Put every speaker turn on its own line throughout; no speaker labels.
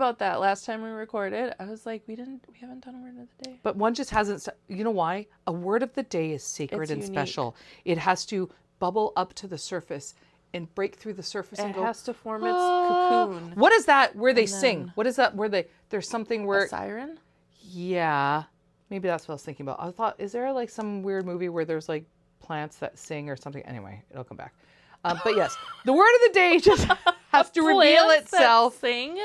about that last time we recorded. I was like, we haven't done a word of the day.
But one just hasn't, you know why? A word of the day is sacred
It's
and
unique.
special. It has to bubble up to the surface and break through the surface and
It
go.
has to form its cocoon.
What is that where they
And
sing?
then-
What is that where there's something where.
A siren?
Yeah. Maybe that's what I was thinking about. I thought, is there like some weird movie where there's like plants that sing or something? Anyway, it'll come back. But yes, the word of the day just has to reveal
Plants
itself.
that sing?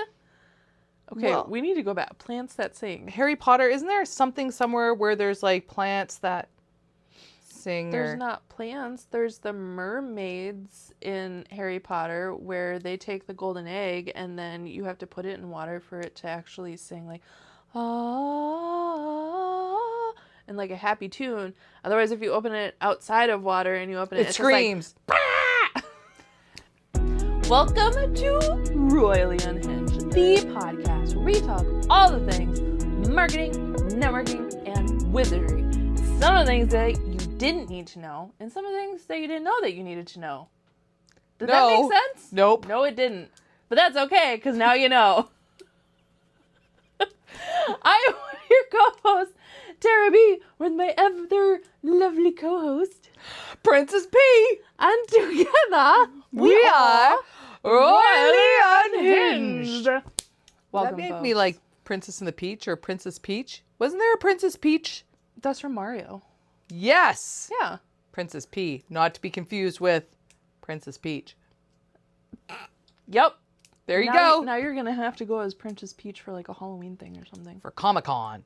Okay,
Well-
we need to go back. Plants that sing.
Harry Potter, isn't there something somewhere where there's like plants that sing?
There's not plants. There's the mermaids in Harry Potter where they take the golden egg and then you have to put it in water for it to actually sing like, ah, and like a happy tune. Otherwise, if you open it outside of water and you open it,
It
it's
screams.
Just like, welcome to Royally Unhinged, the podcast where we talk all the things marketing, networking, and wizardry. Some of the things that you didn't need to know, and some of the things that you didn't know that you needed to know. Did that make sense?
Nope.
No, it didn't. But that's okay, because now you know. I am your co-host, Tara B, with my ever lovely co-host,
Princess P.
and together
We are Royally Unhinged.
Welcome,
That made
folks.
me like Princess and the Peach or Princess Peach. Wasn't there a Princess Peach?
That's from Mario.
Yes.
Yeah.
Princess P. Not to be confused with Princess Peach.
Yep.
There you
Now
go.
Now you're gonna have to go as Princess Peach for like a Halloween thing or something.
For Comic-Con.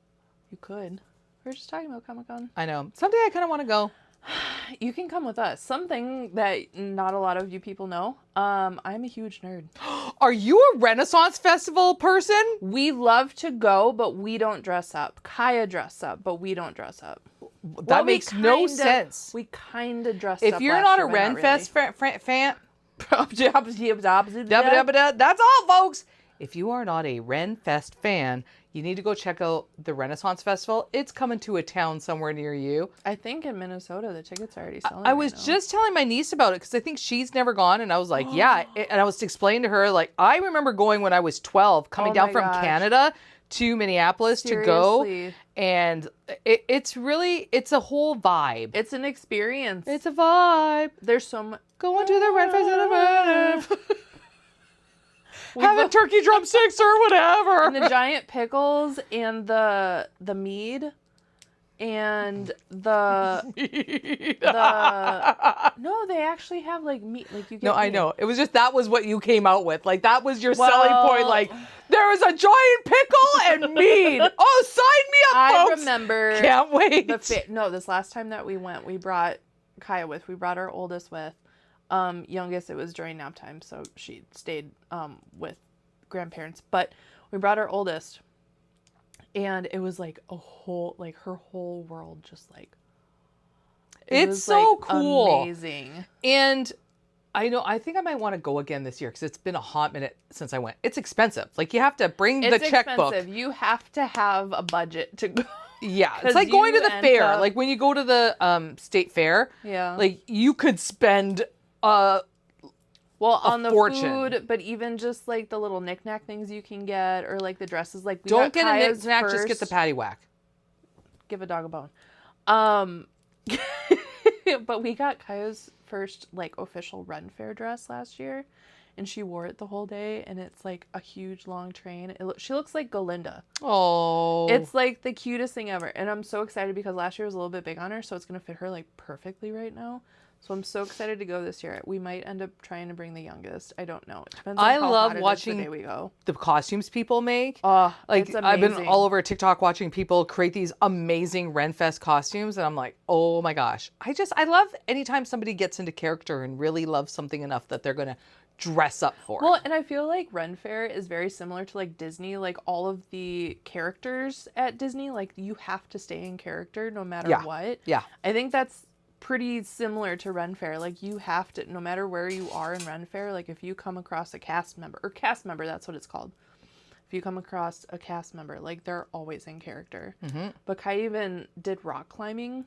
You could. We were just talking about Comic-Con.
I know. Someday I kind of want to go.
You can come with us. Something that not a lot of you people know. I'm a huge nerd.
Are you a Renaissance Festival person?
We love to go, but we don't dress up. Kaya dress up, but we don't dress up.
That makes no sense.
We kind of dressed
If
up.
you're
last
not a
year, but
Ren Fest fan, that's all, folks. If you are not a Ren Fest fan, you need to go check out the Renaissance Festival. It's coming to a town somewhere near you.
I think in Minnesota the tickets are already selling.
I was just telling my niece about it because I think she's never gone, and I was like, yeah. And I was explaining to her, like, I remember going when I was 12, coming
Oh
down
my
from
gosh.
Canada to Minneapolis to go,
Seriously.
and it's a whole vibe.
It's an experience.
It's a vibe.
There's so much.
Going to the Ren Fest. Having turkey drumsticks or whatever.
And the giant pickles and the mead and the no, they actually have like meat. Like you get
No, I
meat.
know. It was just that was what you came out with. Like that was your selling point. Like there is a giant pickle and mead. Oh, sign me up,
I
folks.
remember
Can't wait.
this last time that we went, we brought Kaya with. We brought our oldest with. Youngest, it was during nap time, so she stayed with grandparents. But we brought our oldest, and it was like her whole world just like.
It's so cool.
Amazing.
And I think I might want to go again this year because it's been a hot minute since I went. It's expensive. Like you have to bring the checkbook.
Expensive. You have to have a budget to go.
Yeah,
'Cause
it's like going to
you
the
end
fair.
up-
Like when you go to the state fair.
Yeah.
Like you could spend
Well, on the
fortune.
food, but even just like the little knick-knack things you can get, or like the dresses. Like we
don't
got
get a
Kaya's
knick-knack, just get the
first-
patty whack.
Give a dog a bone. But we got Kaya's first like official Ren Fair dress last year, and she wore it the whole day, and it's like a huge long train. She looks like Galinda.
Oh.
It's like the cutest thing ever, and I'm so excited because last year was a little bit big on her, so it's gonna fit her like perfectly right now. So I'm so excited to go this year. We might end up trying to bring the youngest. I don't know. It depends on
I
how
love
hot it is
watching
the day we go.
the costumes people make.
Oh,
Like
it's
I've been
amazing.
all over TikTok watching people create these amazing Renfest costumes, and I'm like, oh my gosh. I love anytime somebody gets into character and really loves something enough that they're gonna dress up for.
Well, and I feel like Ren Fair is very similar to like Disney. Like all of the characters at Disney, like you have to stay in character no matter what.
Yeah.
I think that's pretty similar to Ren Fair. Like you have to, no matter where you are in Ren Fair, like if you come across a cast member, that's what it's called. If you come across a cast member, like they're always in character.
Mm-hmm.
But Kai even did rock climbing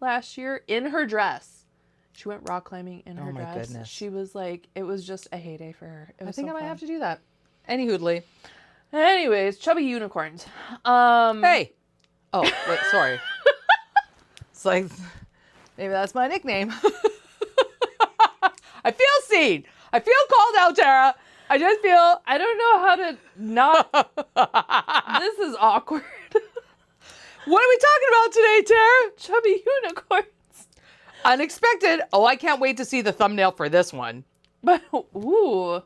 last year in her dress. She went rock climbing in her
my
dress.
goodness.
She was like, it was just a heyday for her. It was
I think
so
I might
fun.
have to do that. Any hoodly.
Anyways, Chubby Unicorns.
Hey. Oh, wait, sorry. It's like, maybe that's my nickname. I feel seen. I feel called out, Tara. I just feel...
I don't know how to not... This is awkward.
What are we talking about today, Tara?
Chubby Unicorns.
Unexpected. Oh, I can't wait to see the thumbnail for this one.
But, ooh.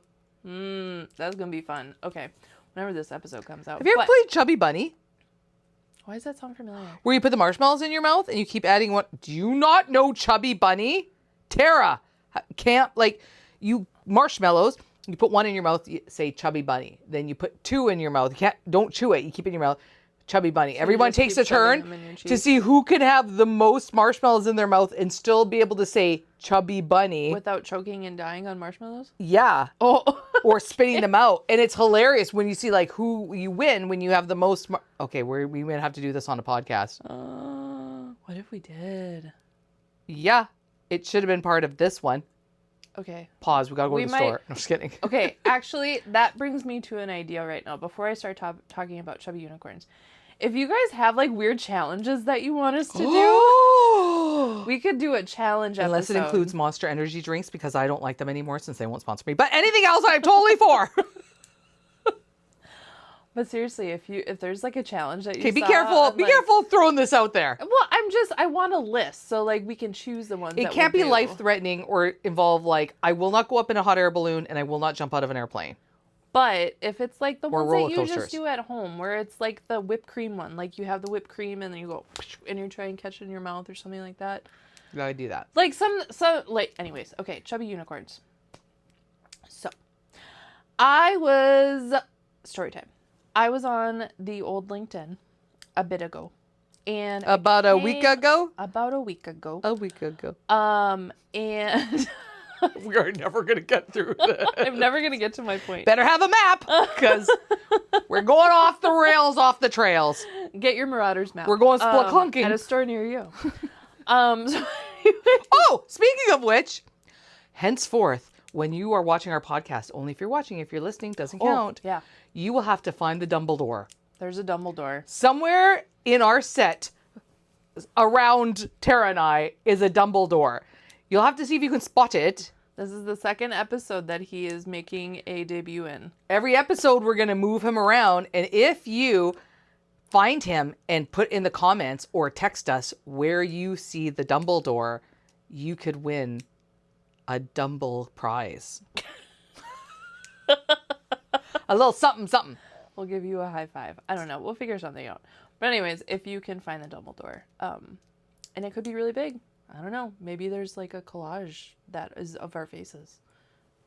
That's going to be fun. Okay. Whenever this episode comes out.
Have you ever played Chubby Bunny?
Why does that sound familiar?
Where you put the marshmallows in your mouth and you keep adding one. Do you not know Chubby Bunny? Tara, can't, like, you marshmallows, you put one in your mouth, you say Chubby Bunny. Then you put two in your mouth. Don't chew it. You keep it in your mouth. Chubby Bunny. So everyone takes a turn to see who can have the most marshmallows in their mouth and still be able to say Chubby Bunny.
Without choking and dying on marshmallows?
Yeah.
Oh.
Or spitting them out. And it's hilarious when you see like who you win when you have the most. Okay, we might have to do this on a podcast.
What if we did?
Yeah. It should have been part of this one.
Okay.
Pause. We got to go to the store. I'm just kidding.
Okay. Actually, that brings me to an idea right now before I start talking about Chubby Unicorns. If you guys have like weird challenges that you want us to do, we could do a challenge episode.
Unless it includes Monster Energy drinks because I don't like them anymore since they won't sponsor me. But anything else I'm totally for.
But seriously, if there's like a challenge that you
be careful. Be careful throwing this out there.
Well, I want a list so like we can choose the ones.
It can't be life-threatening or involve like I will not go up in a hot air balloon and I will not jump out of an airplane.
But if it's like the
or
ones that you
coasters.
just do at home, where it's like the whipped cream one, like you have the whipped cream and then you go and you try and catch it in your mouth or something like that.
Yeah, I do that.
Like some like anyways, okay, Chubby Unicorns. So story time. I was on the old LinkedIn a bit ago. And
about a week ago?
About a week ago.
A week ago.
And
we are never going to get through this.
I'm never going to get to my point.
Better have a map because we're going off the rails, off the trails.
Get your Marauders map.
We're going spelunking.
At a store near you.
Oh, speaking of which, henceforth, when you are watching our podcast, only if you're watching, if you're listening, doesn't count.
Yeah.
You will have to find the Dumbledore.
There's a Dumbledore.
Somewhere in our set around Tara and I is a Dumbledore. You'll have to see if you can spot it.
This is the second episode that he is making a debut in.
Every episode, we're going to move him around. And if you find him and put in the comments or text us where you see the Dumbledore, you could win a Dumble prize. A little something, something.
We'll give you a high five. I don't know. We'll figure something out. But anyways, if you can find the Dumbledore, and it could be really big. I don't know. Maybe there's like a collage that is of our faces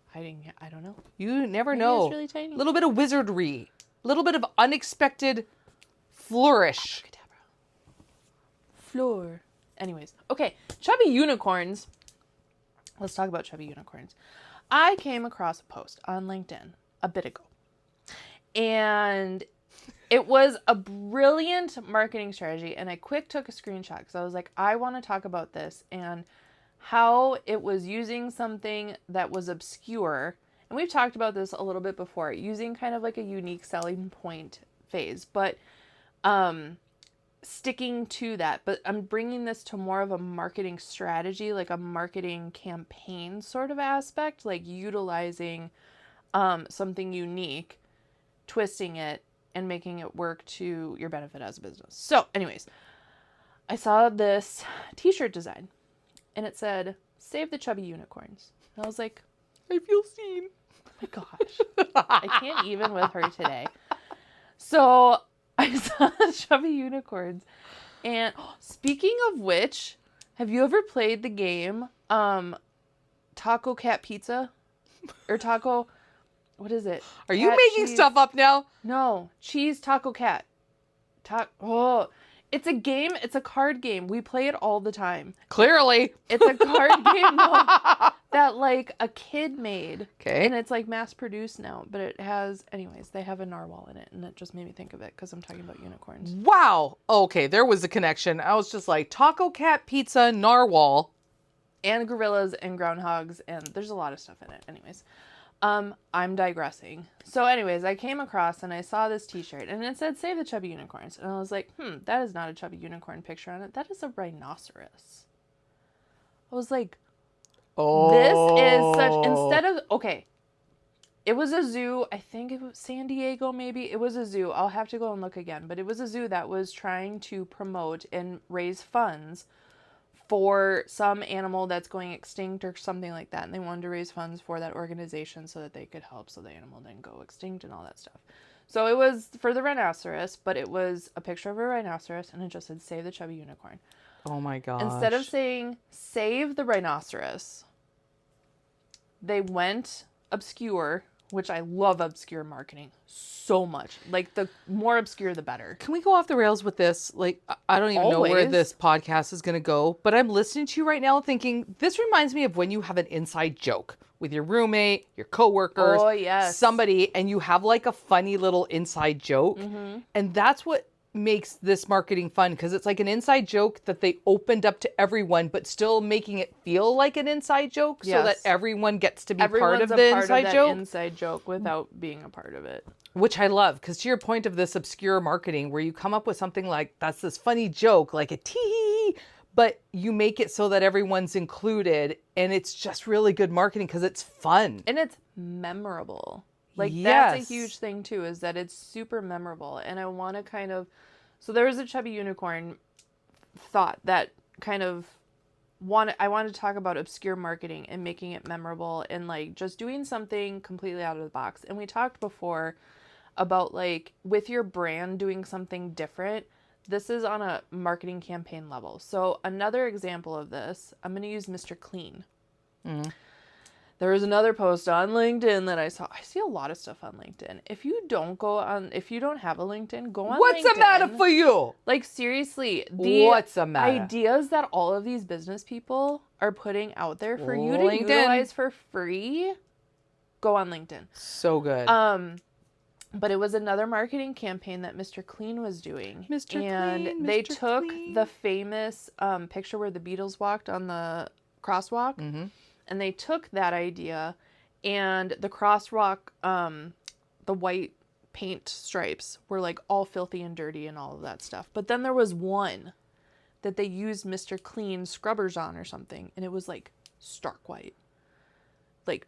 hiding. I don't know.
You never know.
It's really tiny.
A little bit of wizardry. A little bit of unexpected flourish.
Floor. Anyways. Okay. Chubby Unicorns. Let's talk about Chubby Unicorns. I came across a post on LinkedIn a bit ago. And it was a brilliant marketing strategy. And I took a screenshot because I was like, I want to talk about this and how it was using something that was obscure. And we've talked about this a little bit before, using kind of like a unique selling point phase, but sticking to that. But I'm bringing this to more of a marketing strategy, like a marketing campaign sort of aspect, like utilizing something unique, twisting it, and making it work to your benefit as a business. So anyways, I saw this t-shirt design and it said, "Save the Chubby Unicorns." And I was like,
I feel seen.
Oh my gosh. I can't even with her today. So I saw Chubby Unicorns. And speaking of which, have you ever played the game Taco Cat Pizza? Or Taco... What is it?
Are you making stuff up now?
No. Cheese Taco Cat. It's a game. It's a card game. We play it all the time.
Clearly.
It's a card game that like a kid made.
Okay.
And it's like mass produced now. But it has, anyways, they have a narwhal in it. And it just made me think of it because I'm talking about unicorns.
Wow. Okay, there was a connection. I was just like, Taco Cat Pizza, narwhal.
And gorillas and groundhogs. And there's a lot of stuff in it. Anyways. I'm digressing. So anyways, I came across and I saw this t-shirt and it said Save the Chubby Unicorns. And I was like, that is not a chubby unicorn picture on it. That is a rhinoceros. I was like, this is such, instead of, okay, it was a zoo. I think it was San Diego, maybe. It was a zoo. I'll have to go and look again. But it was a zoo that was trying to promote and raise funds for some animal that's going extinct or something like that. And they wanted to raise funds for that organization so that they could help so the animal didn't go extinct and all that stuff. So it was for the rhinoceros, but it was a picture of a rhinoceros and it just said Save the Chubby Unicorn.
Oh my gosh.
Instead of saying Save the Rhinoceros, they went obscure, which I love obscure marketing so much. Like, the more obscure, the better.
Can we go off the rails with this? Like, I don't even know where this podcast is going to go, but I'm listening to you right now thinking, this reminds me of when you have an inside joke with your roommate, your coworkers, somebody, and you have like a funny little inside joke. Mm-hmm. And that's what makes this marketing fun, because it's like an inside joke that they opened up to everyone, but still making it feel like an inside joke so that everyone gets to be part of the
inside joke without being a part of it.
Which I love, because to your point of this obscure marketing where you come up with something like, that's this funny joke, like a tee, but you make it so that everyone's included, and it's just really good marketing because it's fun.
And it's memorable. Like, that's a huge thing, too, is that it's super memorable. And I want to kind of... So there was a Chubby Unicorn thought that kind of... I wanted to talk about obscure marketing and making it memorable and, like, just doing something completely out of the box. And we talked before about, like, with your brand doing something different. This is on a marketing campaign level. So another example of this, I'm going to use Mr. Clean. Mm. There was another post on LinkedIn that I saw. I see a lot of stuff on LinkedIn. If you don't have a LinkedIn, go on LinkedIn.
What's the matter for you?
Like, seriously,
what's the matter?
Ideas that all of these business people are putting out there for you to utilize for free, go on LinkedIn. So good. But it was another marketing campaign that Mr. Clean was doing. They took the famous picture where the Beatles walked on the crosswalk. Mm-hmm. And they took that idea and the crosswalk, the white paint stripes were like all filthy and dirty and all of that stuff. But then there was one that they used Mr. Clean scrubbers on or something. And it was like stark white. Like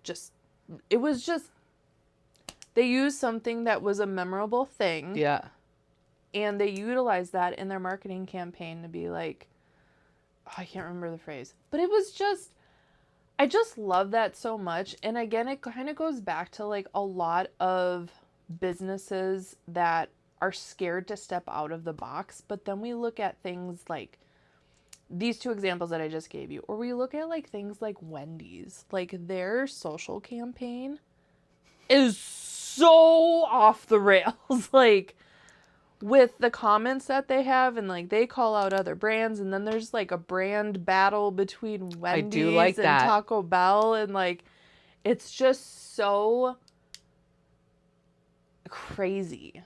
they used something that was a memorable thing. Yeah. And they utilized that in their marketing campaign to be like, I can't remember the phrase. But it was just... I just love that so much. And again, it kind of goes back to like a lot of businesses that are scared to step out of the box. But then we look at things like these two examples that I just gave you, or we look at like things like Wendy's, like their social campaign is so off the rails. Like, with the comments that they have, and like they call out other brands, and then there's like a brand battle between Wendy's and Taco Bell, and like it's just so crazy.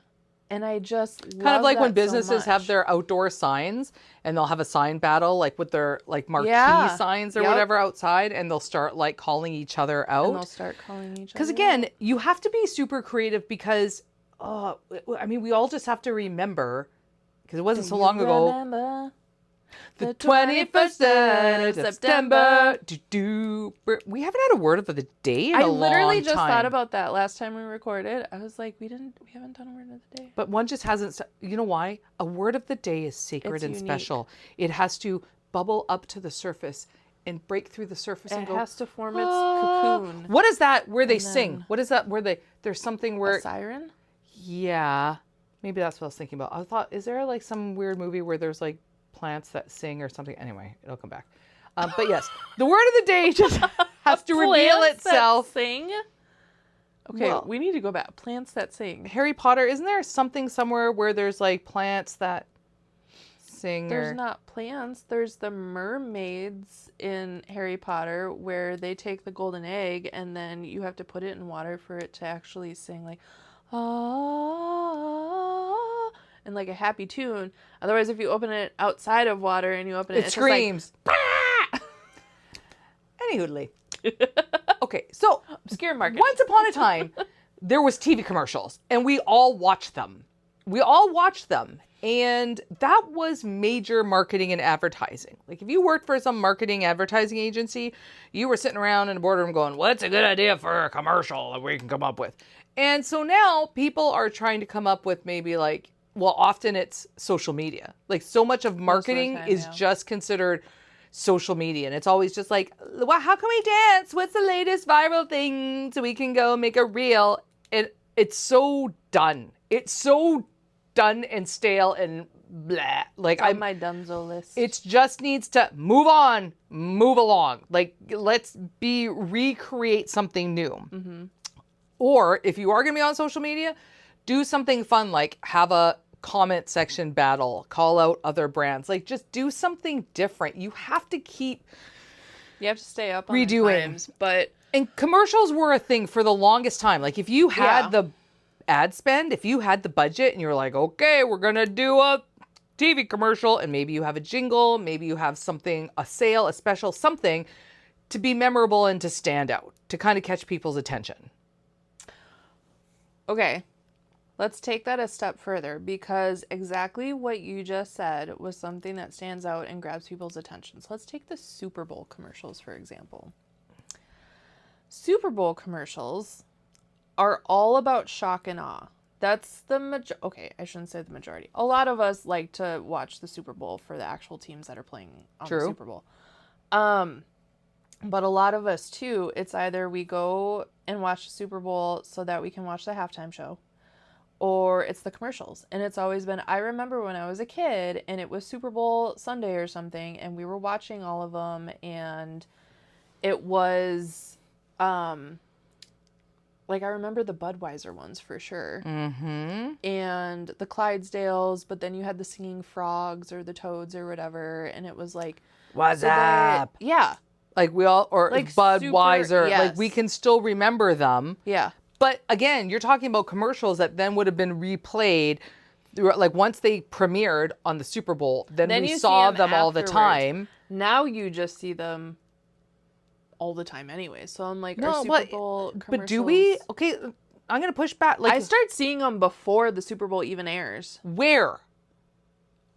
And I just love
kind of like
that
when businesses
so
have their outdoor signs and they'll have a sign battle like with their like marquee signs or whatever outside, and they'll start like calling each other out.
And they'll start calling each other.
Because again, you have to be super creative because I mean, we all just have to remember, because it wasn't so long ago. The 21st of September. We haven't had a word of the day in a long time. I literally just
thought about that last time we recorded. I was like, we haven't done a word of the day.
But one just hasn't. You know why? A word of the day is sacred and special. It has to bubble up to the surface and break through the surface and go.
It has to form its cocoon.
What is that where they sing? What is that where there's something where...
A siren?
Yeah. Maybe that's what I was thinking about. I thought, is there like some weird movie where there's like plants that sing or something? Anyway, it'll come back. But yes, the word of the day just has to reveal itself.
That sing? Okay, well, we need to go back. Plants that sing.
Harry Potter, isn't there something somewhere where there's like plants that sing?
There's not plants. There's the mermaids in Harry Potter where they take the golden egg and then you have to put it in water for it to actually sing like, ah, and like a happy tune. Otherwise, if you open it outside of water and you open it,
it screams. Just like,
bah!
Anywho. Okay, so
Obscure marketing.
once upon a time, there was TV commercials, and we all watched them. And that was major marketing and advertising. Like if you worked for some marketing advertising agency, you were sitting around in a boardroom going, what's a good idea for a commercial that we can come up with? And so now people are trying to come up with maybe like, well, often it's social media. Like so much of marketing is just considered social media. And it's always just like, well, how can we dance? What's the latest viral thing so we can go make a reel? And it's so done. It's so done and stale and blah. Like
on my dunzo list.
It just needs to move on, move along. Like let's recreate something new. Mm-hmm. Or if you are going to be on social media, do something fun like have a comment section battle, call out other brands. Like just do something different. You have to
stay up on
redoing.
The times, but
and commercials were a thing for the longest time. Like if you had the ad spend, if you had the budget and you're like, okay, we're going to do a TV commercial and maybe you have a jingle, maybe you have something, a sale, a special, something to be memorable and to stand out, to kind of catch people's attention.
Okay, let's take that a step further because exactly what you just said was something that stands out and grabs people's attention. So let's take the Super Bowl commercials, for example. Super Bowl commercials are all about shock and awe. That's the okay, I shouldn't say the majority. A lot of us like to watch the Super Bowl for the actual teams that are playing on the Super Bowl. But a lot of us too, it's either we go and watch the Super Bowl so that we can watch the halftime show, or it's the commercials. And it's always been, I remember when I was a kid and it was Super Bowl Sunday or something and we were watching all of them and it was like I remember the Budweiser ones for sure. Mm-hmm. And the Clydesdales, but then you had the singing frogs or the toads or whatever. And it was like,
what's up?
Yeah.
Like we all, or like Budweiser,
yes.
like we can still remember them.
Yeah.
But again, you're talking about commercials that then would have been replayed. Like once they premiered on the Super Bowl, then we saw them all the time.
Now you just see them all the time anyway. So I'm like, are Super Bowl commercials...
But do we? Okay, I'm going to push back. Like,
I start seeing them before the Super Bowl even airs.
Where?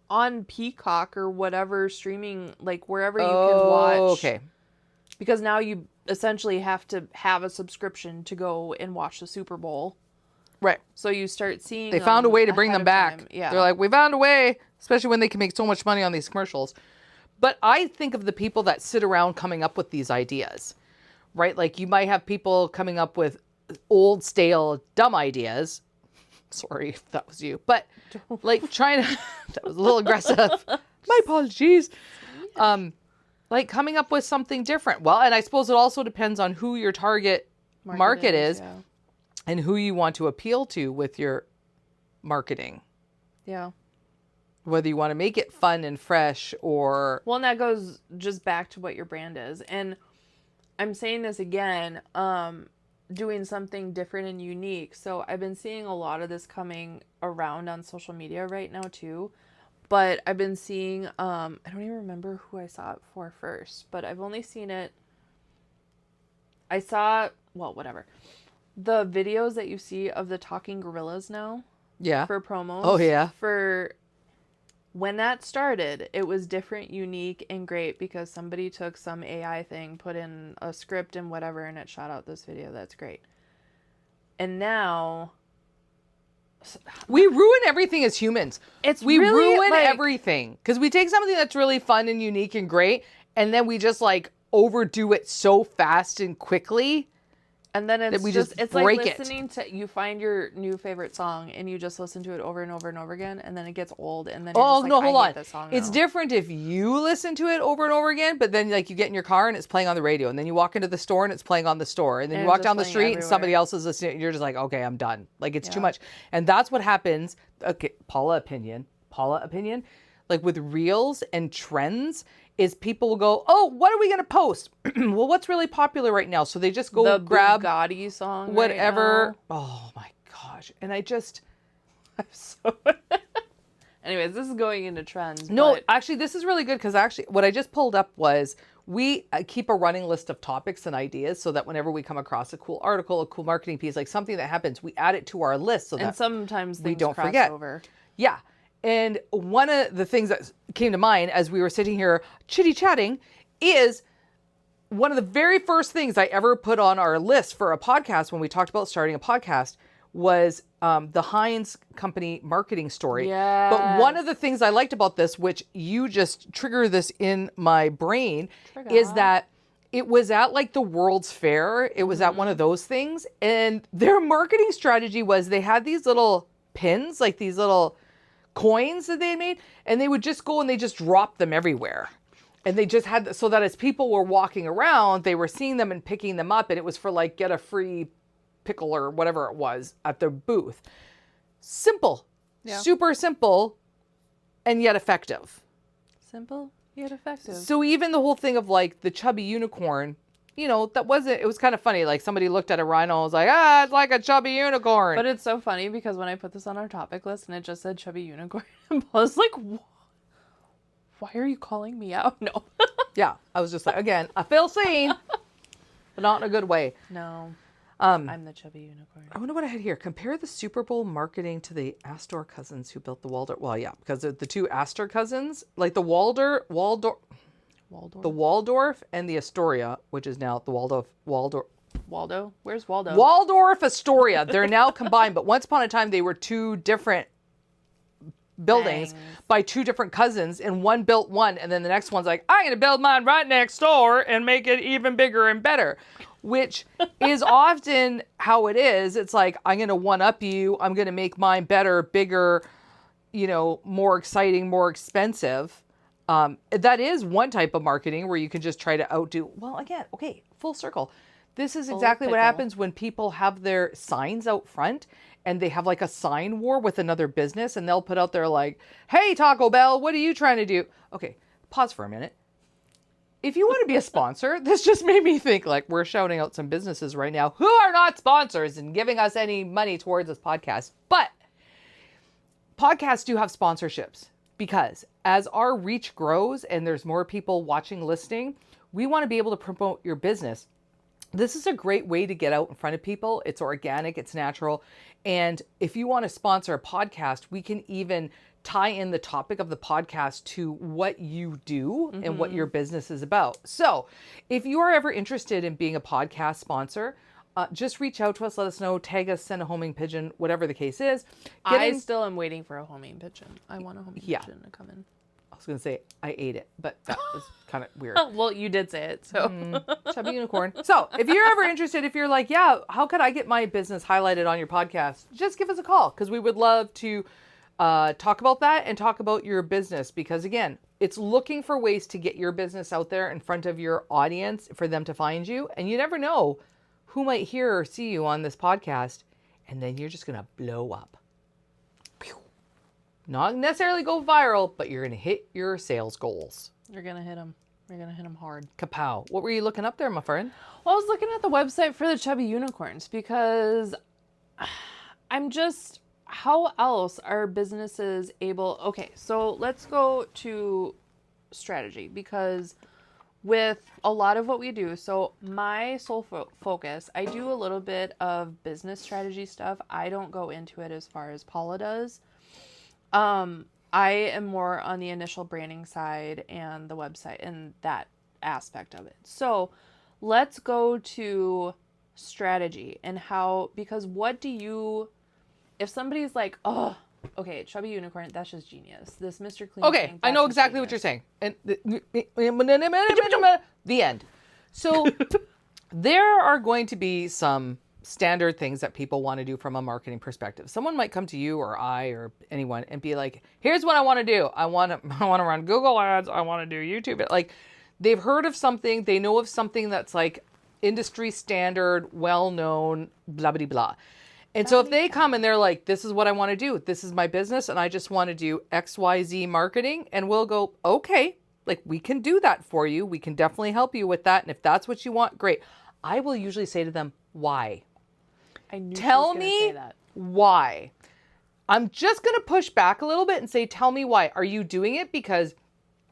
On Peacock or whatever streaming, like wherever you can watch.
Okay.
Because now you essentially have to have a subscription to go and watch the Super Bowl.
Right.
So you start seeing
They found a way to bring them back.
Time. Yeah.
They're like, we found a way, especially when they can make so much money on these commercials. But I think of the people that sit around coming up with these ideas, right? Like you might have people coming up with old, stale, dumb ideas. Sorry if that was you. But like trying to, that was a little aggressive. My apologies. Like coming up with something different. Well, and I suppose it also depends on who your target market is and who you want to appeal to with your marketing.
Yeah.
Whether you want to make it fun and fresh or...
Well, and that goes just back to what your brand is. And I'm saying this again, doing something different and unique. So I've been seeing a lot of this coming around on social media right now too. But I've been seeing, I don't even remember who I saw it for first, but I've only seen it. I saw, well, whatever. The videos that you see of the talking gorillas now.
Yeah.
For promos.
Oh, yeah.
For when that started, it was different, unique, and great because somebody took some AI thing, put in a script and whatever, and it shot out this video. That's great. And now...
We ruin everything as humans. We
really,
ruin
like,
everything because we take something that's really fun and unique and great, and then we just like overdo it so fast and quickly.
And then it's
we
just it's
break
like listening to, you find your new favorite song and you just listen to it over and over and over again, and then it gets old, and then you're just like,
no, hold
I
on.
hate this song
It's
now.
different if you listen to it over and over again, but then like you get in your car and it's playing on the radio, and then you walk into the store and it's playing on the store, and then you walk down the street and somebody else is listening, and you're just like, okay, I'm done. Like it's too much. And that's what happens. Okay, Paula opinion, like with reels and trends, is people will go, oh, what are we going to post? Well, what's really popular right now? So they just go grab
Bugatti song,
whatever.
Right now.
Oh my gosh. And I'm
so anyways, this is going into trends.
No,
but...
actually, this is really good because actually what I just pulled up was we keep a running list of topics and ideas so that whenever we come across a cool article, a cool marketing piece, like something that happens, we add it to our list so
And
that
sometimes
we
things
don't
cross
forget.
over.
Yeah. And one of the things that came to mind as we were sitting here chitty-chatting is one of the very first things I ever put on our list for a podcast when we talked about starting a podcast was the Heinz company marketing story.
Yes.
But one of the things I liked about this, which you just trigger this in my brain, is that it was at like the World's Fair. It was at one of those things. And their marketing strategy was they had these little pins, like these little coins that they had made, and they would just go and they just drop them everywhere. And they just had, so that as people were walking around, they were seeing them and picking them up. And it was for like, get a free pickle or whatever it was at their booth. Simple, super simple, and yet effective.
Simple, yet effective.
So even the whole thing of like the Chubby Unicorn, you know, that wasn't, it was kind of funny. Like somebody looked at a rhino and was like, it's like a chubby unicorn.
But it's so funny because when I put this on our topic list and it just said Chubby Unicorn, I was like, why are you calling me out? No.
Yeah, I was just like, again, I feel seen, but not in a good way.
No. I'm the Chubby Unicorn.
I wonder what I had here. Compare the Super Bowl marketing to the Astor cousins who built the Waldorf. Well, yeah, because the two Astor cousins, like the Waldorf, the Waldorf and the Astoria, which is now the Waldorf.
Waldo? Where's Waldo?
Waldorf Astoria. They're now combined, but once upon a time they were two different buildings by two different cousins, and one built one, and then the next one's like, I'm going to build mine right next door and make it even bigger and better, which is often how it is. It's like, I'm going to one-up you. I'm going to make mine better, bigger, you know, more exciting, more expensive. That is one type of marketing where you can just try to outdo. Well, again, okay, full circle. This is exactly what happens when people have their signs out front and they have like a sign war with another business, and they'll put out there like, hey, Taco Bell, what are you trying to do? Okay, pause for a minute. If you want to be a sponsor, this just made me think like we're shouting out some businesses right now who are not sponsors and giving us any money towards this podcast. But podcasts do have sponsorships because as our reach grows and there's more people watching, listening, we want to be able to promote your business. This is a great way to get out in front of people. It's organic, it's natural. And if you want to sponsor a podcast, we can even tie in the topic of the podcast to what you do and what your business is about. So if you are ever interested in being a podcast sponsor, just reach out to us, let us know, tag us, send a homing pigeon, whatever the case is.
I still am waiting for a homing pigeon. I want a homing pigeon to come in.
I was going to say I ate it, but that was kind of weird.
Well, you did say it, so.
Chubby Unicorn. So if you're ever interested, if you're like, yeah, how could I get my business highlighted on your podcast? Just give us a call because we would love to talk about that and talk about your business, because again, it's looking for ways to get your business out there in front of your audience for them to find you. And you never know who might hear or see you on this podcast, and then you're just going to blow up. Not necessarily go viral, but you're going to hit your sales goals.
You're going to hit them. You're going to hit them hard.
Kapow. What were you looking up there, my friend?
Well, I was looking at the website for the Chubby Unicorns because I'm just, how else are businesses able, okay, so let's go to strategy, because with a lot of what we do, so my sole focus, I do a little bit of business strategy stuff. I don't go into it as far as Paula does. I am more on the initial branding side and the website and that aspect of it. So let's go to strategy and how, because what do you, if somebody's like, oh, okay, Chubby Unicorn, that's just genius. This Mr. Clean
Okay,
thing,
I know
that's
exactly what you're saying. And the end. So there are going to be some standard things that people want to do from a marketing perspective. Someone might come to you or I or anyone and be like, here's what I want to do. I want to run Google ads. I want to do YouTube. Like, they've heard of something. They know of something that's like industry standard, well-known, blah, blah, blah. And so if they come and they're like, this is what I want to do. This is my business. And I just want to do XYZ marketing. And we'll go, okay, like we can do that for you. We can definitely help you with that. And if that's what you want, great. I will usually say to them, why?
I knew
Tell me why. I'm just going to push back a little bit and say, tell me why. Are you doing it because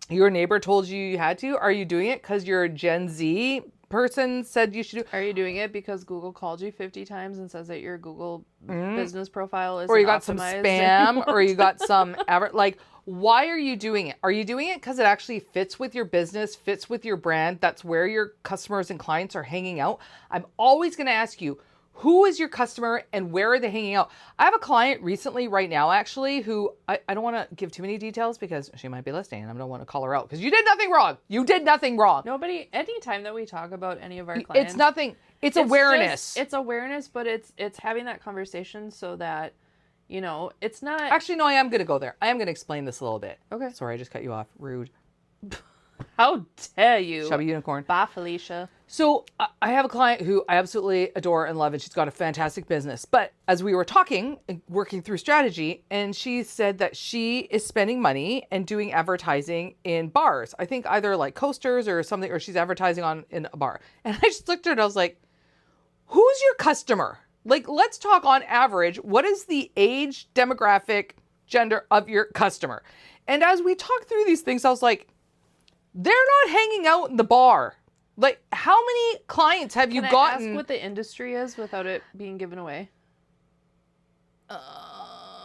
Your neighbor told you had to? Are you doing it because your Gen Z person said you should do?
Are you doing it because Google called you 50 times and says that your Google business profile is
Or you got some
optimized
spam, or you got some like, why are you doing it? Are you doing it because it actually fits with your business, fits with your brand? That's where your customers and clients are hanging out. I'm always going to ask you, who is your customer and where are they hanging out? I have a client recently right now, actually, who I don't want to give too many details because she might be listening and I don't want to call her out because you did nothing wrong. You did nothing wrong.
Nobody, anytime that we talk about any of our clients,
It's nothing. It's awareness.
It's awareness, but it's having that conversation so that, you know, it's not.
Actually, no, I am going to go there. I am going to explain this a little bit.
Okay.
Sorry, I just cut you off. Rude.
How dare you?
Chubby Unicorn.
Bye, Felicia.
So I have a client who I absolutely adore and love, and she's got a fantastic business. But as we were talking and working through strategy, and she said that she is spending money and doing advertising in bars. I think either like coasters or something, or she's advertising on in a bar. And I just looked at her and I was like, who's your customer? Like, let's talk on average. What is the age, demographic, gender of your customer? And as we talked through these things, I was like, they're not hanging out in the bar. Like, how many clients have you gotten?
Can I ask what the industry is without it being given away?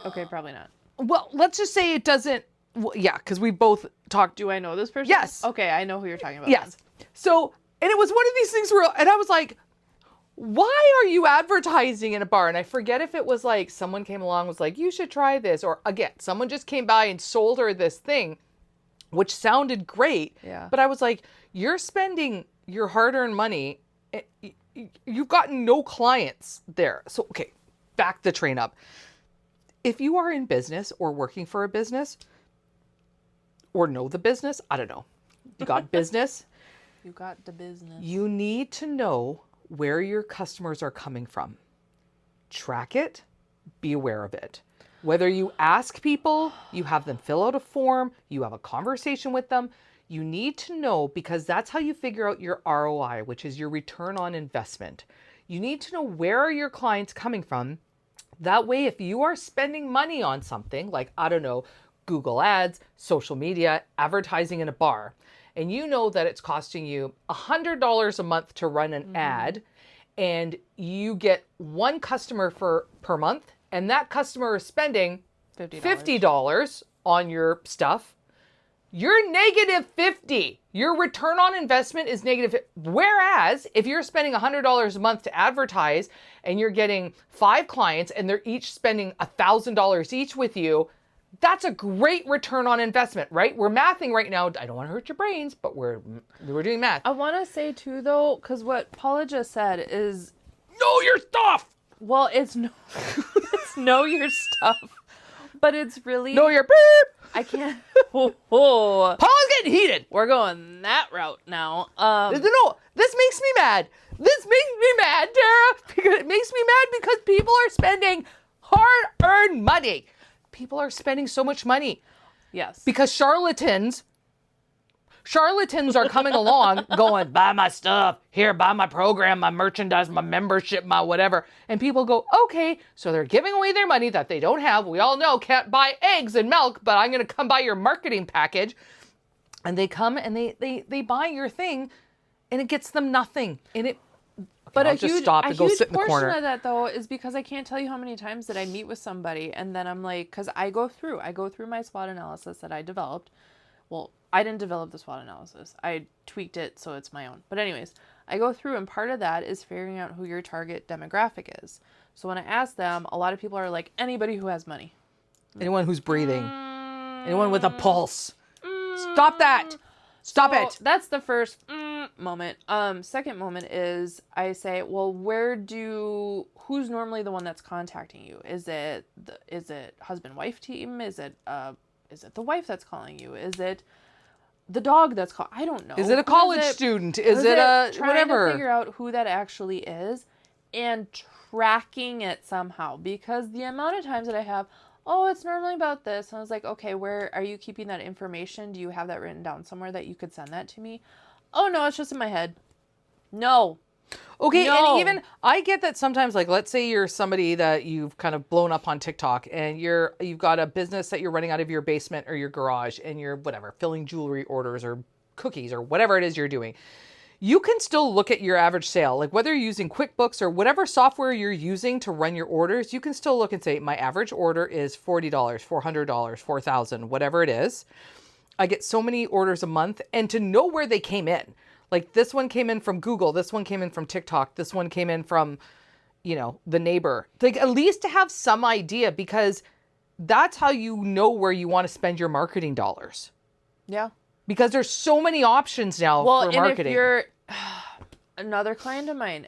Okay, probably not.
Well, let's just say it doesn't. Well, yeah, because we both talked.
Do I know this person?
Yes.
Okay, I know who you're talking about.
Yes. So, and it was one of these things where, and I was like, why are you advertising in a bar? And I forget if it was like someone came along and was like, you should try this. Or again, someone just came by and sold her this thing, which sounded great.
Yeah.
But I was like, you're spending your hard-earned money. You've gotten no clients there. So, okay, back the train up. If you are in business or working for a business or know the business, I don't know. You got business.
You got the business.
You need to know where your customers are coming from. Track it. Be aware of it. Whether you ask people, you have them fill out a form, you have a conversation with them, you need to know, because that's how you figure out your ROI, which is your return on investment. You need to know where are your clients coming from. That way, if you are spending money on something like, I don't know, Google Ads, social media, advertising in a bar, and you know that it's costing you $100 a month to run an ad, and you get one customer per month, and that customer is spending $50 on your stuff, you're negative 50. Your return on investment is negative. Whereas if you're spending $100 a month to advertise and you're getting 5 clients and they're each spending $1,000 each with you, that's a great return on investment, right? We're mathing right now. I don't want to hurt your brains, but we're doing math.
I want to say too, though, because what Paula just said is,
know your stuff.
Well, it's know your stuff, but it's really
know your beep.
I can't. Oh.
Paula's getting heated.
We're going that route now.
No, this makes me mad. This makes me mad, Tara. Because it makes me mad because people are spending hard-earned money. People are spending so much money.
Yes.
Because charlatans are coming along going, buy my stuff. Here, buy my program, my merchandise, my membership, my whatever. And people go, okay, so they're giving away their money that they don't have. We all know can't buy eggs and milk, but I'm going to come buy your marketing package. And they come and they buy your thing and it gets them nothing. And it, but
a
I'll just
huge,
stop
a
and go
huge
sit in the corner.
portion of that, though, is because I can't tell you how many times that I meet with somebody and then I'm like, because I go through my SWOT analysis that I developed. Well, I didn't develop the SWOT analysis. I tweaked it so it's my own. But anyways, I go through and part of that is figuring out who your target demographic is. So when I ask them, a lot of people are like, anybody who has money.
Anyone who's breathing. Anyone with a pulse. Stop that. Stop it.
That's the first moment. Second moment is I say, well, who's normally the one that's contacting you? Is it husband-wife team? Is it the wife that's calling you? Is it the dog that's calling? I don't know.
Is it a college student? Is it a
trying
whatever?
To figure out who that actually is and tracking it somehow, because the amount of times that I have, oh, it's normally about this. And I was like, okay, where are you keeping that information? Do you have that written down somewhere that you could send that to me? Oh, no, it's just in my head. No.
Okay,
No.
and even I get that sometimes, like, let's say you're somebody that you've kind of blown up on TikTok and you've got a business that you're running out of your basement or your garage and you're whatever, filling jewelry orders or cookies or whatever it is you're doing. You can still look at your average sale, like whether you're using QuickBooks or whatever software you're using to run your orders, you can still look and say, my average order is $40, $400, $4,000, whatever it is. I get so many orders a month, and to know where they came in. Like this one came in from Google, this one came in from TikTok, this one came in from, the neighbor. Like at least to have some idea, because that's how you know where you want to spend your marketing dollars.
Yeah.
Because there's so many options now for marketing.
And if you're another client of mine,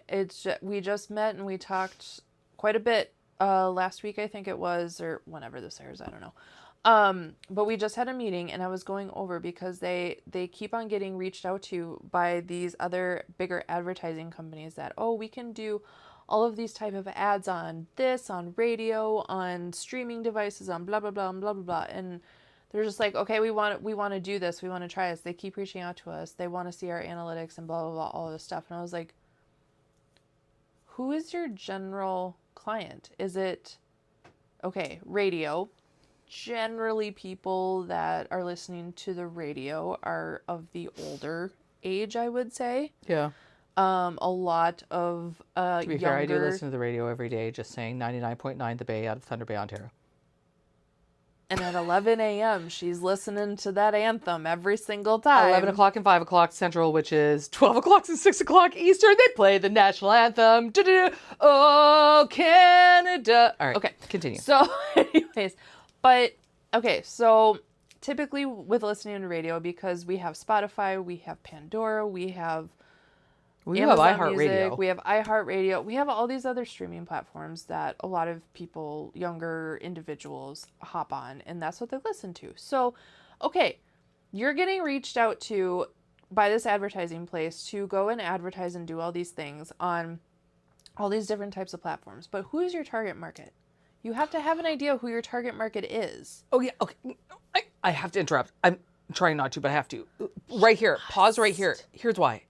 we just met and we talked quite a bit last week, I think it was, or whenever this airs, I don't know. But we just had a meeting and I was going over because they keep on getting reached out to by these other bigger advertising companies that, we can do all of these type of ads on radio, on streaming devices, on blah, blah, blah, and blah, blah, blah. And they're just like, okay, we want to do this. We want to try this. They keep reaching out to us. They want to see our analytics and blah, blah, blah, all of this stuff. And I was like, who is your general client? Is it, radio? Generally, people that are listening to the radio are of the older age, I would say.
Yeah.
A lot of
To be fair, I do listen to the radio every day, just saying 99.9 The Bay out of Thunder Bay, Ontario.
And at 11 a.m., she's listening to that anthem every single time.
11 o'clock and 5 o'clock Central, which is 12 o'clock and 6 o'clock Eastern. They play the national anthem. Oh, Canada. All right.
Okay.
Continue.
So, anyways, so typically with listening to radio, because we have Spotify, we have Pandora, we have
Amazon have iHeartRadio.
We have iHeartRadio. We have all these other streaming platforms that a lot of people, younger individuals, hop on, and that's what they listen to. So, you're getting reached out to by this advertising place to go and advertise and do all these things on all these different types of platforms. But who is your target market? You have to have an idea who your target market is.
Oh, yeah. Okay. I have to interrupt. I'm trying not to, but I have to. Right here. Pause right here. Here's why.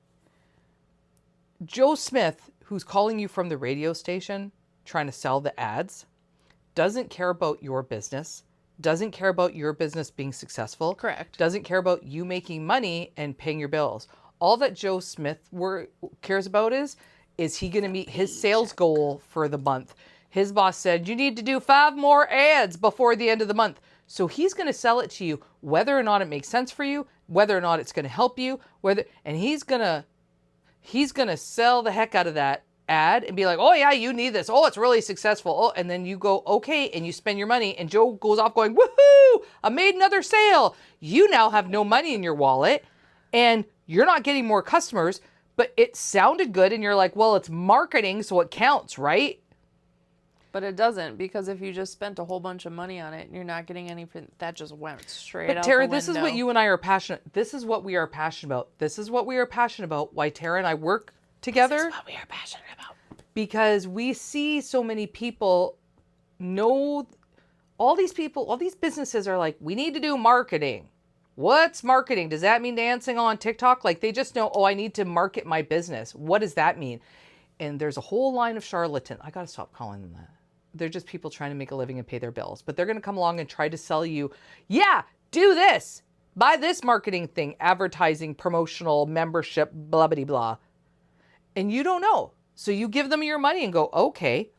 Joe Smith, who's calling you from the radio station, trying to sell the ads, doesn't care about your business, doesn't care about your business being successful.
Correct.
Doesn't care about you making money and paying your bills. All that Joe Smith cares about is he going to meet his sales goal for the month? His boss said, you need to do 5 more ads before the end of the month. So he's going to sell it to you, whether or not it makes sense for you, whether or not it's going to help you, and he's going to sell the heck out of that ad and be like, oh yeah, you need this. Oh, it's really successful. Oh, and then you go, okay, and you spend your money, and Joe goes off going, woohoo, I made another sale. You now have no money in your wallet and you're not getting more customers, but it sounded good. And you're like, well, it's marketing, so it counts, right?
But it doesn't, because if you just spent a whole bunch of money on it and you're not getting anything, that just went straight out the window.
But Tara, this is what you and I are passionate. This is what we are passionate about. This is what we are passionate about. Why Tara and I work together.
This is what we are passionate about.
Because we see so many people know, all these businesses are like, we need to do marketing. What's marketing? Does that mean dancing on TikTok? Like they just know, I need to market my business. What does that mean? And there's a whole line of charlatans. I got to stop calling them that. They're just people trying to make a living and pay their bills. But they're going to come along and try to sell you, yeah, do this. Buy this marketing thing, advertising, promotional, membership, blah, blah, blah. And you don't know. So you give them your money and go, okay.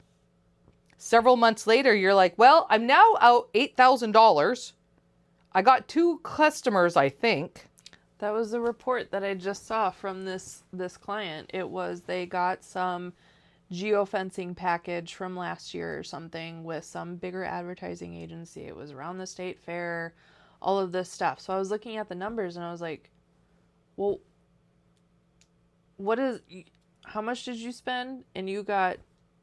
Several months later, you're like, well, I'm now out $8,000. I got 2 customers, I think.
That was the report that I just saw from this client. It was they got some geofencing package from last year or something with some bigger advertising agency. It was around the state fair, all of this stuff. So I was looking at the numbers and I was like, well, how much did you spend? And you got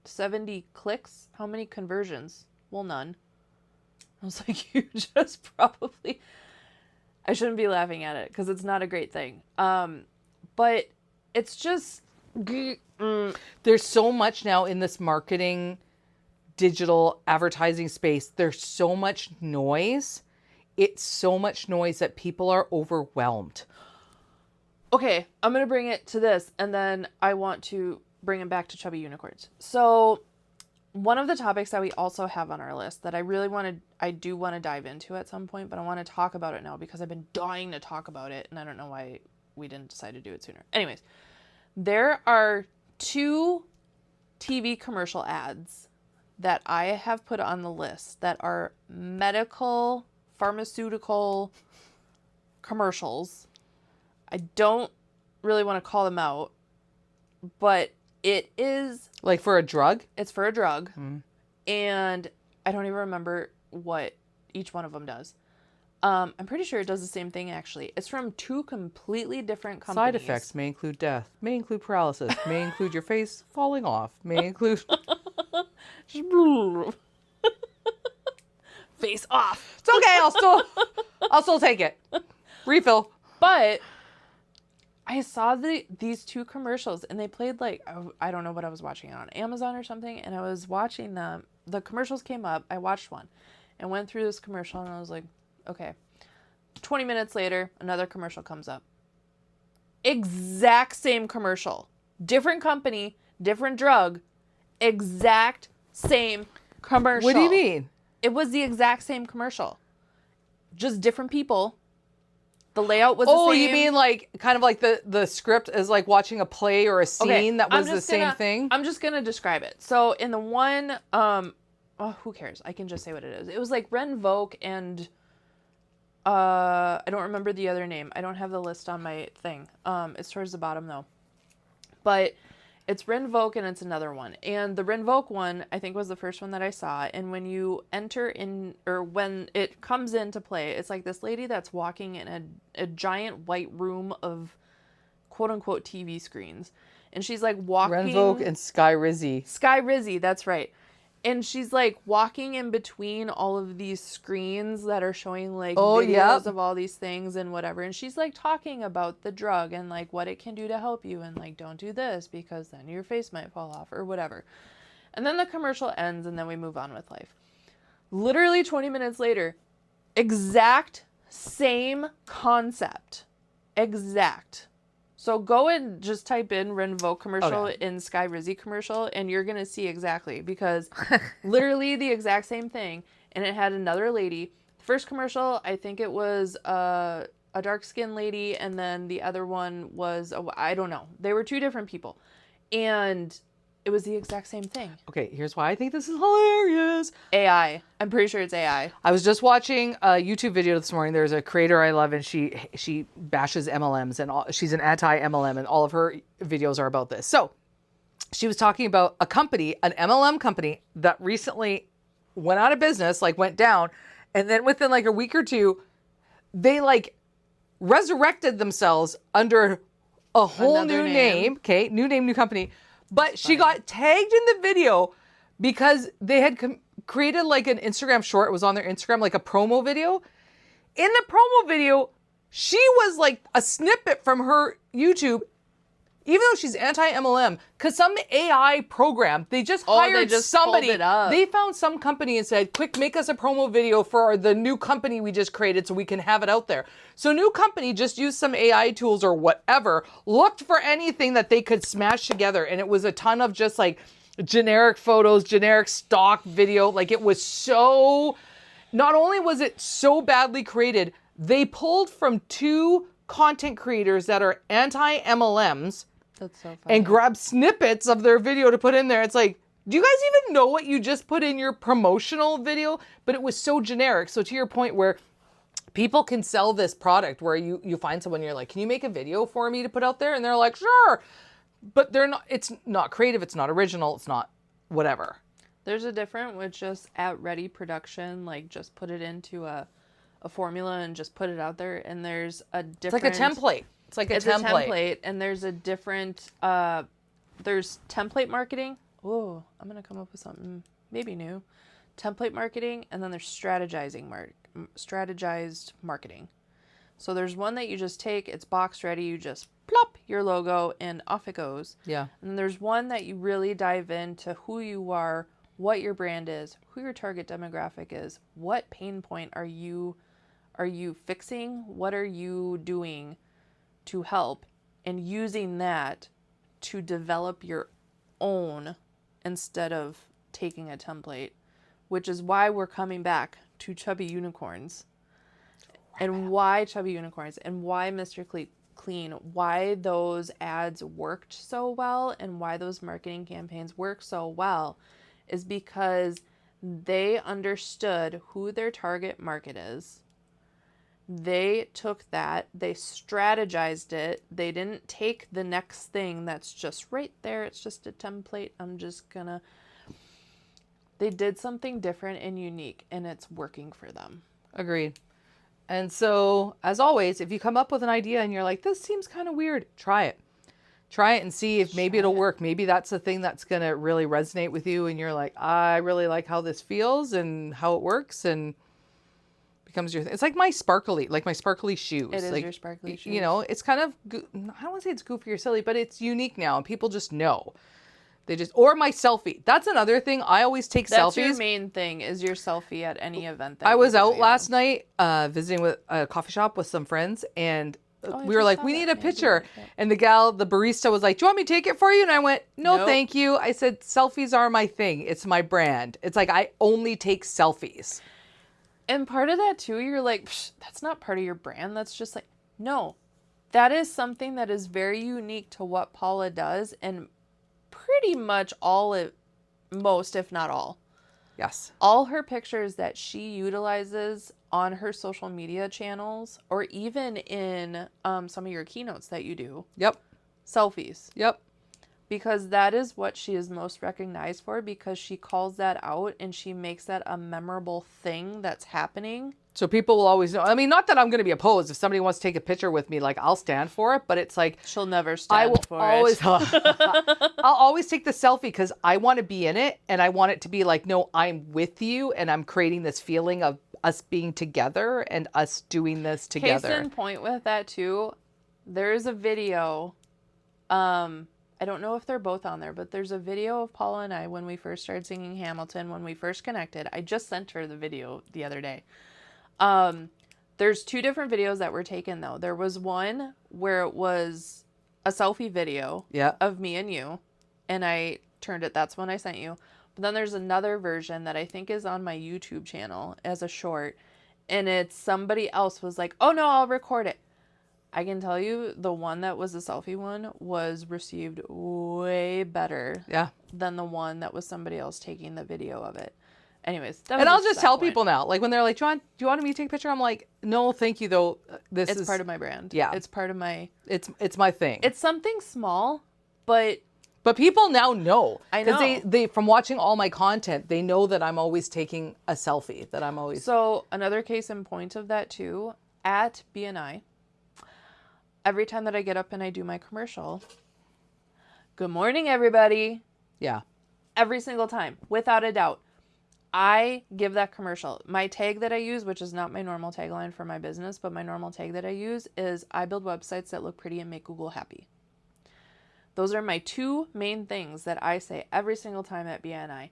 70 clicks. How many conversions? Well, none. I was like, you just probably, I shouldn't be laughing at it because it's not a great thing. But it's just,
there's so much now in this marketing, digital advertising space. There's so much noise. It's so much noise that people are overwhelmed.
Okay, I'm going to bring it to this, and then I want to bring it back to Chubby Unicorns. So, one of the topics that we also have on our list that I do want to dive into at some point, but I want to talk about it now because I've been dying to talk about it, and I don't know why we didn't decide to do it sooner. Anyways, there are 2 TV commercial ads that I have put on the list that are medical, pharmaceutical commercials. I don't really want to call them out, but it is...
Like for a drug?
It's for a drug. And I don't even remember what each one of them does. I'm pretty sure it does the same thing, actually. It's from 2 completely different companies.
Side effects may include death, may include paralysis, may include your face falling off, may include...
Face off.
It's okay, I'll still take it. Refill.
But I saw these 2 commercials, and they played like, I don't know what I was watching on Amazon or something, and I was watching them. The commercials came up. I watched one and went through this commercial, and I was like, okay. 20 minutes later, another commercial comes up. Exact same commercial. Different company, different drug, exact same commercial.
What do you mean?
It was the exact same commercial. Just different people. The layout was the same.
Oh, you mean like kind of like the script is like watching a play or a scene that was the same thing?
I'm just gonna describe it. So in the one, who cares? I can just say what it is. It was like Ren Vogue and I don't remember the other name. I don't have the list on my thing. It's towards the bottom though. But it's Ren Vogue and it's another one. And the Ren Vogue one, I think, was the first one that I saw. And when you enter in, or when it comes into play, it's like this lady that's walking in a giant white room of quote unquote TV screens. And she's like walking.
Ren Vogue and Sky Rizzy.
Sky Rizzy, that's right. And she's like walking in between all of these screens that are showing like videos of all these things and whatever. And she's like talking about the drug and like what it can do to help you and like don't do this because then your face might fall off or whatever. And then the commercial ends and then we move on with life. Literally 20 minutes later, exact same concept. Exact. So go and just type in Ren Vogue commercial in Sky Rizzy commercial, and you're going to see exactly, because literally the exact same thing. And it had another lady. The first commercial, I think it was a dark-skinned lady, and then the other one was, I don't know. They were 2 different people. And it was the exact same thing.
Okay, here's why I think this is hilarious.
AI. I'm pretty sure it's AI.
I was just watching a YouTube video this morning. There's a creator I love, and she bashes MLMs, and she's an anti-MLM, and all of her videos are about this. So she was talking about a company, an MLM company that recently went out of business, like went down, and then within like a week or 2, they like resurrected themselves under a whole
Another
new name. Okay, new name, new company. But she got tagged in the video because they had created like an Instagram short. It was on their Instagram, like a promo video. In the promo video, she was like a snippet from her YouTube, even though she's anti-MLM, because some AI program, they just hired somebody. They found some company and said, quick, make us a promo video for the new company we just created so we can have it out there. So new company just used some AI tools or whatever, looked for anything that they could smash together. And it was a ton of just like generic photos, generic stock video. Like it was so, not only was it so badly created, they pulled from 2 content creators that are anti-MLMs.
That's so funny.
And grab snippets of their video to put in there. It's like, do you guys even know what you just put in your promotional video? But it was so generic. So to your point where people can sell this product where you find someone, you're like, can you make a video for me to put out there? And they're like, sure. But they're not, it's not creative. It's not original. It's not whatever.
There's a difference with just at ready production, like just put it into a formula and just put it out there. And there's a different...
It's like a template. It's like a template.
And there's a different, there's template marketing. Oh, I'm going to come up with something maybe new. Template marketing, and then there's strategized marketing. So there's one that you just take, it's box ready, you just plop your logo and off it goes.
Yeah.
And there's one that you really dive into who you are, what your brand is, who your target demographic is, what pain point are you fixing, what are you doing to help, and using that to develop your own instead of taking a template, which is why we're coming back to Chubby Unicorns and why Chubby Unicorns and why Mr. Clean, why those ads worked so well and why those marketing campaigns work so well is because they understood who their target market is. They took that, they strategized it. They didn't take the next thing that's just right there. It's just a template. They did something different and unique, and it's working for them.
Agreed. And so, as always, if you come up with an idea and you're like, this seems kind of weird, try it. Try it and see if maybe it'll work. Maybe that's the thing that's going to really resonate with you. And you're like, I really like how this feels and how it works. And becomes your thing. It's like my sparkly shoes.
It is
like,
your sparkly shoes.
You know, it's kind of, I don't want to say it's goofy or silly, but it's unique now. And people just know. Or my selfie. That's another thing. I always take selfies.
That's your main thing, is your selfie at any event.
I was out last night visiting with a coffee shop with some friends, and we were like, we need a picture. And the barista was like, do you want me to take it for you? And I went, no, thank you. I said, selfies are my thing. It's my brand. It's like, I only take selfies.
And part of that too, you're like, that's not part of your brand. That's just like, no, that is something that is very unique to what Paula does. And pretty much most, if not all.
Yes.
All her pictures that she utilizes on her social media channels, or even in some of your keynotes that you do.
Yep.
Selfies.
Yep.
Because that is what she is most recognized for, because she calls that out and she makes that a memorable thing that's happening.
So people will always know. I mean, not that I'm going to be opposed. If somebody wants to take a picture with me, like, I'll stand for it. But it's like,
she'll never stand for it.
I'll always take the selfie because I want to be in it. And I want it to be like, no, I'm with you. And I'm creating this feeling of us being together and us doing this together.
Case in point with that too, there's a video. I don't know if they're both on there, but there's a video of Paula and I when we first started singing Hamilton, when we first connected. I just sent her the video the other day. There's two different videos that were taken though. There was one where it was a selfie video of me and you, and I turned it. That's when I sent you. But then there's another version that I think is on my YouTube channel as a short, and it's somebody else was like, oh no, I'll record it. I can tell you the one that was the selfie one was received way better than the one that was somebody else taking the video of it. Anyways,
and I'll just tell people now, like when they're like, John, do you want me to take a picture? I'm like, no, thank you though. It's
part of my brand.
Yeah.
It's part of my...
It's my thing.
It's something small, but
people now know.
I know.
Because they from watching all my content, they know that I'm always taking a selfie, that I'm always...
So another case in point of that too, at BNI, every time that I get up and I do my commercial, good morning, everybody.
Yeah.
Every single time, without a doubt. I give that commercial. My tag that I use, which is not my normal tagline for my business, but my normal tag that I use is, I build websites that look pretty and make Google happy. Those are my two main things that I say every single time at BNI.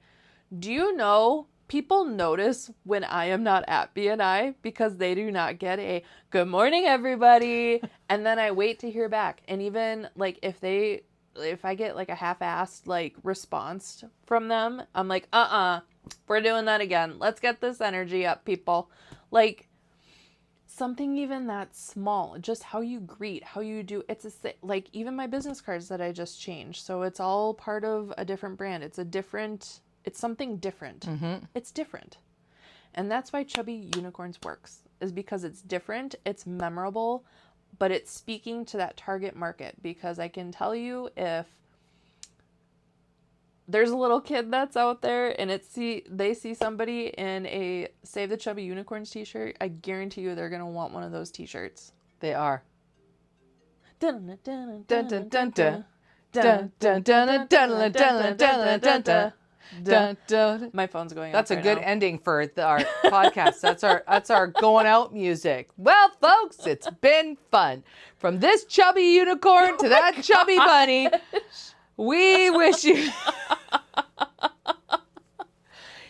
Do you know people notice when I am not at BNI because they do not get a good morning, everybody. And then I wait to hear back. And even like if I get like a half-assed like response from them, I'm like, we're doing that again. Let's get this energy up, people. Like something even that small, just how you greet, how you do. Like even my business cards that I just changed. So it's all part of a different brand. It's something different. Mm-hmm. It's different. And that's why Chubby Unicorns works, is because it's different, it's memorable, but it's speaking to that target market. Because I can tell you, if there's a little kid that's out there and they see somebody in a Save the Chubby Unicorns t-shirt, I guarantee you they're going to want one of those t-shirts.
They are.
Dun dun dun dun dun dun dun dun dun dun dun dun dun dun. Dun, dun. My phone's going
That's
off
a good ending for our podcast. That's our going out music. Well, folks, it's been fun. From this chubby unicorn to that chubby bunny, we wish you...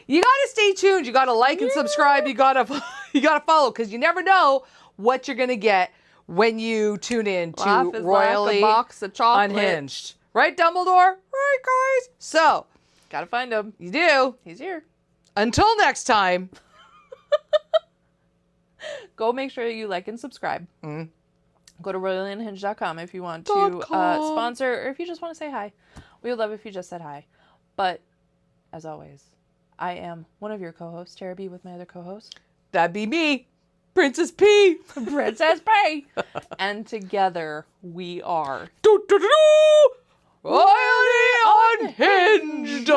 You got to stay tuned. You got to like and subscribe. You got to follow, because you never know what you're going to get when you tune in to
Laugh is
Royally
like a box of chocolate.
Unhinged. Right, Dumbledore? Right, guys? So,
Gotta find him.
you do.
He's here.
Until next time.
Go make sure you like and subscribe.
Mm.
Go to royallyunhinged.com if you want to sponsor or if you just want to say hi. We would love if you just said hi. But, as always, I am one of your co-hosts, Tara B, with my other co-host.
That'd be me, Princess P.
Princess P. And together, we are...
Royally Unhinged.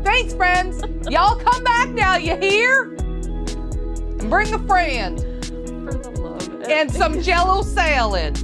Thanks, friends. Y'all come back now, you hear? And bring a friend.
For the love.
And some Jell-O salad.